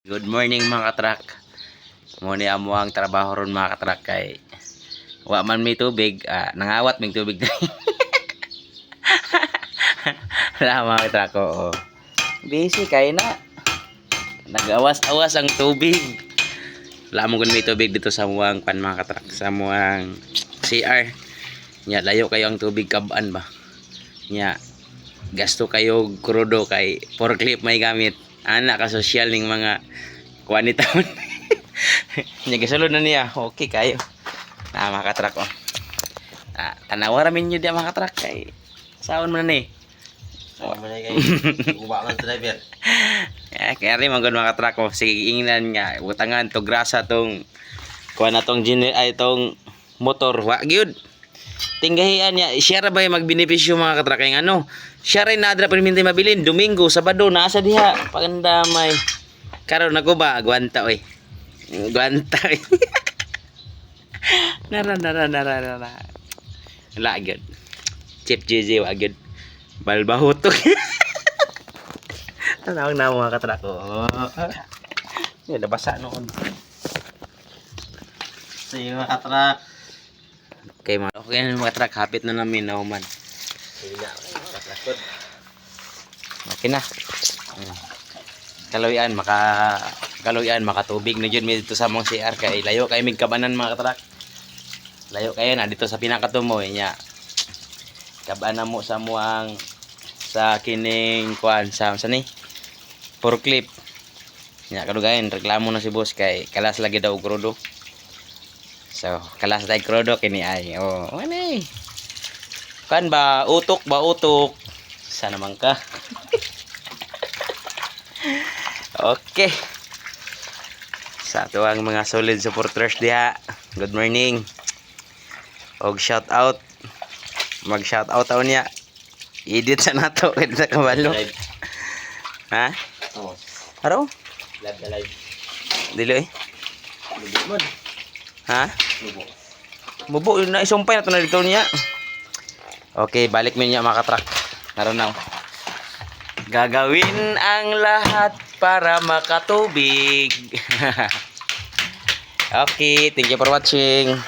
Good morning mga katrak. Muna amo ang trabaho ron mga katrak kay wa man may tubig, nangawat may tubig. Wala mga katrak ko. Busy kay na. Nagawas-awas ang tubig. Wala mo kun may tubig dito sa muang pan mga katrak, sa muang CR. Nya layo kayo ang tubig kabaan ba. Nya gasto kayo krudo kay forklift may gamit. Anak ka social ning mga kuanita mo. Nya gisulod na niya. Okay kayo. Mga katrak oh. Tanawa ra minyo dia mga katrak kay saon man ni. Saon man kay uba man driver. Kaya rin mga katrak oh. Sige ingnan nga utangan to grasa tong kuan na tong ay tong motor wa gyud. Tinggahian niya, siya ra ba magbenepisyo mga katrak kay ano? Siya rin nadra perminti mabilin Domingo, Sabado nasa diha pagandamay. Karon nako ba gwanta oy. Gwanta. Nara. Lagad. Chip JJ wagad. Balbahot to. Tanawag na mga katrak ko. Yan nabasa noon. Sige mga katrak. Okay mga katrak, hapit na namin na human. Sige na katrak. Okay na. Kaluyan makatubig na jud mi dito sa mong CR kay layo kay mig kabanan mga katrak. Layo kayo na dito sa pinakatumo nya. Kabanan mo sa muang sa kining kuan sa ni forklift. Nya kadugayon reklamo na si boss kay kalas lagi daw krudo. So kalas tay krudo kini ay. Oh, ano kan ba utok sana man ka. Okay. Sa tuwang mga solid supporters diha. Good morning. Og shout out. Mag shout out taon niya. Edit sa nato sa kabalo. Ha? Oh. Aro? Live. Dilo eh. Lubo man. Ha? Lubo. Bubo yun na isumpay na to na dito niya. Okay, balik mo niya mga katrak. Naroon na. Gagawin ang lahat para makatubig. Okay, thank you for watching.